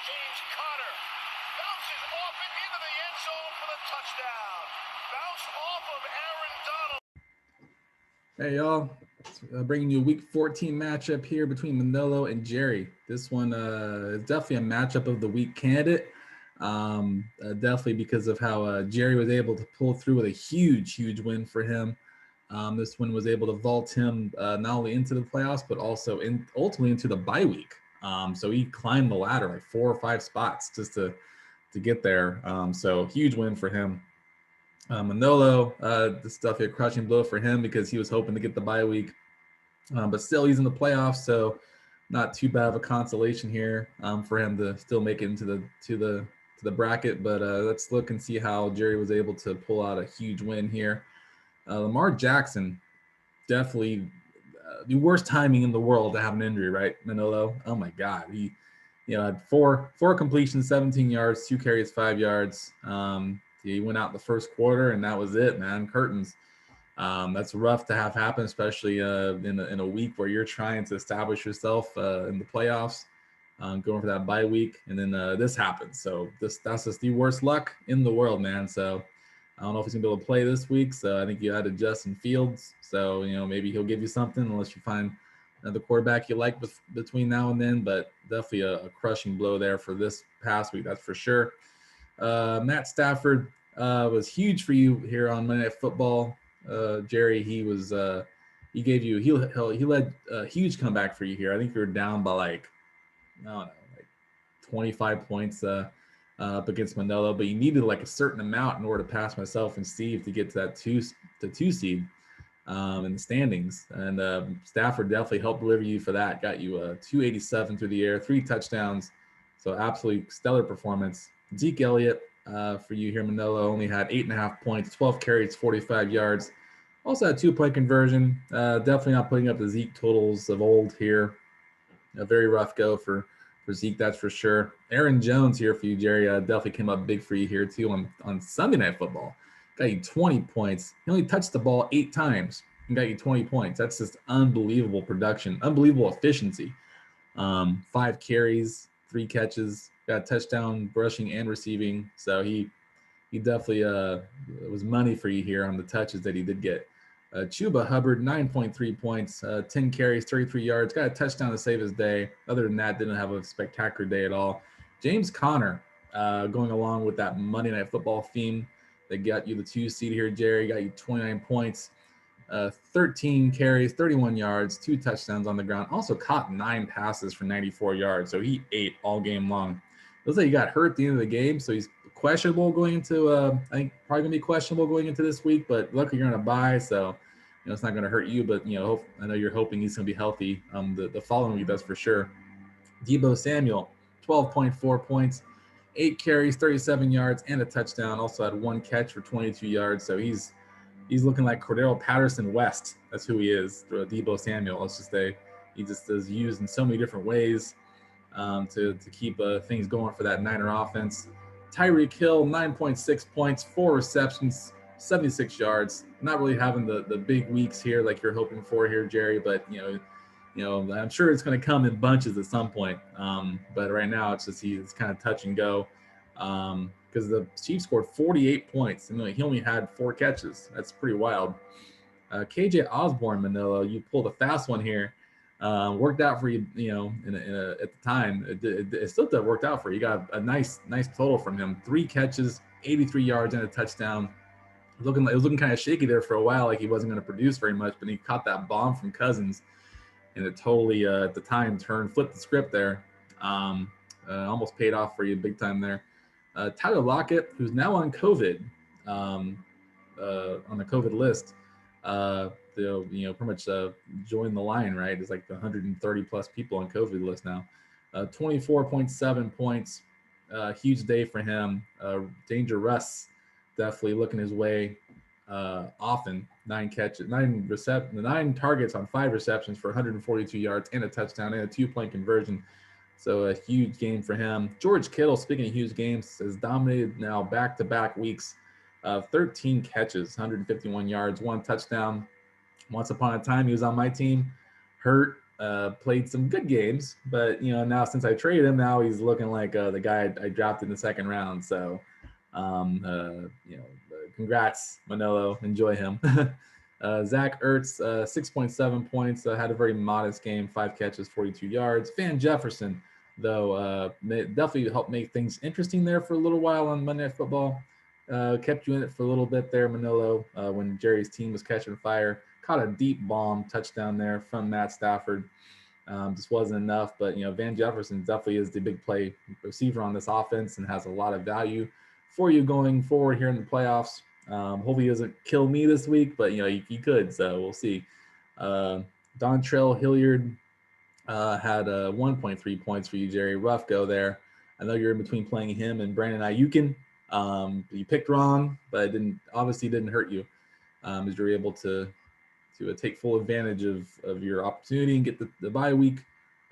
James Conner bounces off it into the end zone for the touchdown. Bounce off of Aaron Donald. Hey y'all, bringing you a Week 14 matchup here between Manolo and Jerry. This one is definitely a matchup of the week candidate. Definitely because of how Jerry was able to pull through with a huge win for him. This one was able to vault him not only into the playoffs but also ultimately into the bye week. So he climbed the ladder like 4 or 5 spots just to get there. So huge win for him. Manolo, this stuff a crushing blow for him because he was hoping to get the bye week, but still he's in the playoffs, so not too bad of a consolation here for him to still make it into the bracket. But let's look and see how Jerry was able to pull out a huge win here. Lamar Jackson, definitely the worst timing in the world to have an injury, right, Manolo? Oh my God, he had four completions, 17 yards, 2 carries, 5 yards. He went out the first quarter, and that was it, man. Curtains. That's rough to have happen, especially in a week where you're trying to establish yourself in the playoffs, going for that bye week, and then this happens. So that's just the worst luck in the world, man. So I don't know if he's gonna be able to play this week. So I think you added Justin Fields. So maybe he'll give you something unless you find another quarterback you like between now and then. But definitely a crushing blow there for this past week, that's for sure. Matt Stafford was huge for you here on Monday Night Football. Jerry, he led a huge comeback for you here. I think you were down by like, I don't know, like 25 points up against Manolo, but you needed like a certain amount in order to pass myself and Steve to get to that two seed in the standings. And Stafford definitely helped deliver you for that. Got you 287 through the air, 3 touchdowns. So absolutely stellar performance. Zeke Elliott for you here, Manolo, only had 8.5 points, 12 carries, 45 yards. Also had 2-point conversion. Definitely not putting up the Zeke totals of old here. A very rough go for Zeke, that's for sure. Aaron Jones here for you, Jerry. Definitely came up big for you here too on Sunday Night Football. Got you 20 points. He only touched the ball 8 times and got you 20 points. That's just unbelievable production, unbelievable efficiency. 5 carries, 3 catches, got a touchdown, rushing and receiving. So he definitely was money for you here on the touches that he did get. Chuba Hubbard, 9.3 points, 10 carries, 33 yards, got a touchdown to save his day. Other than that, didn't have a spectacular day at all. James Conner, going along with that Monday Night Football theme, that got you the 2 seed here, Jerry, got you 29 points, 13 carries, 31 yards, 2 touchdowns on the ground. Also caught 9 passes for 94 yards, so he ate all game long. Looks like he got hurt at the end of the game, so he's questionable going into I think probably gonna be questionable going into this week, but luckily you're gonna bye, so it's not gonna hurt you. But I know you're hoping he's gonna be healthy the following week, that's for sure. Deebo Samuel, 12.4 points, 8 carries, 37 yards, and a touchdown. Also had 1 catch for 22 yards, so he's looking like Cordero Patterson West. That's who he is. Deebo Samuel. Let's just say he just is used in so many different ways to keep things going for that Niner offense. Tyreek Hill, 9.6 points, 4 receptions, 76 yards. Not really having the big weeks here like you're hoping for here, Jerry, but I'm sure it's going to come in bunches at some point. But right now it's kind of touch and go because the Chiefs scored 48 points and he only had 4 catches. That's pretty wild. KJ Osborne, Manolo, you pulled a fast one here. Worked out for you, at the time. It still worked out for you. You got a nice total from him. 3 catches, 83 yards, and a touchdown. It was looking kind of shaky there for a while, like he wasn't going to produce very much, but he caught that bomb from Cousins, and it totally, at the time, flipped the script there. Almost paid off for you big time there. Tyler Lockett, who's now on COVID, on the COVID list, they'll pretty much join the line, right? It's like the 130 plus people on COVID list now. 24.7 points, huge day for him. Danger Russ definitely looking his way often. 9 targets on 5 receptions for 142 yards and a touchdown and a 2-point conversion. So a huge game for him. George Kittle, speaking of huge games, has dominated now back-to-back weeks. 13 catches, 151 yards, 1 touchdown. Once upon a time, he was on my team, hurt, played some good games, but now since I traded him, now he's looking like the guy I dropped in the second round. So, congrats, Manolo. Enjoy him. Zach Ertz, 6.7 points, had a very modest game, 5 catches, 42 yards. Van Jefferson, though, definitely helped make things interesting there for a little while on Monday Night Football. Kept you in it for a little bit there, Manolo, when Jerry's team was catching fire. Caught a deep bomb touchdown there from Matt Stafford. Just wasn't enough, but Van Jefferson definitely is the big play receiver on this offense and has a lot of value for you going forward here in the playoffs. Hopefully he doesn't kill me this week, but he could, so we'll see. Dontrell Hilliard had 1.3 points for you, Jerry. Rough go there. I know you're in between playing him and Brandon Ayukin. You picked wrong, but it didn't hurt you, as you're able to take full advantage of your opportunity and get the bye week.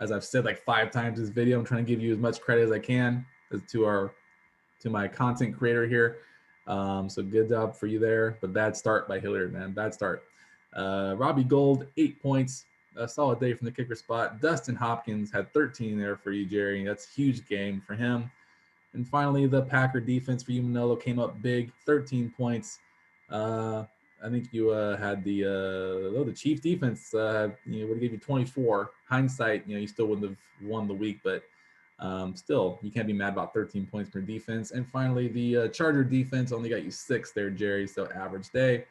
As I've said like 5 times this video, I'm trying to give you as much credit as I can to my content creator here. So good job for you there. But bad start by Hilliard, man. Bad start. Robbie Gould, 8 points. A solid day from the kicker spot. Dustin Hopkins had 13 there for you, Jerry. That's a huge game for him. And finally, the Packer defense for you, Manolo, came up big, 13 points. I think you had the Chiefs defense would have given you 24. Hindsight, you still wouldn't have won the week, but still, you can't be mad about 13 points per defense. And finally, the Charger defense only got you 6 there, Jerry. So average day.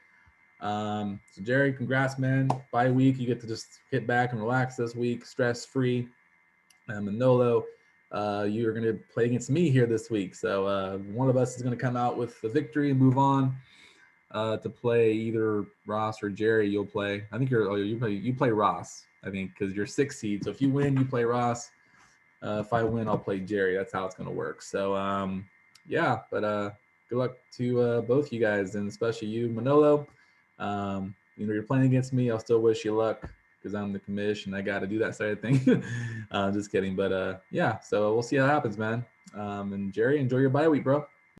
So Jerry, congrats, man. Bye week, you get to just hit back and relax this week, stress free. Manolo, you're going to play against me here this week. So one of us is going to come out with the victory and move on to play either Ross or Jerry. You'll play. I think you play Ross. I think because you're 6 seed. So if you win, you play Ross. If I win, I'll play Jerry. That's how it's going to work. So yeah, but good luck to both you guys, and especially you, Manolo. You're playing against me. I'll still wish you luck because I'm the commish and I got to do that side of thing. Just kidding. But yeah, so we'll see how it happens, man. And Jerry, enjoy your bye week, bro.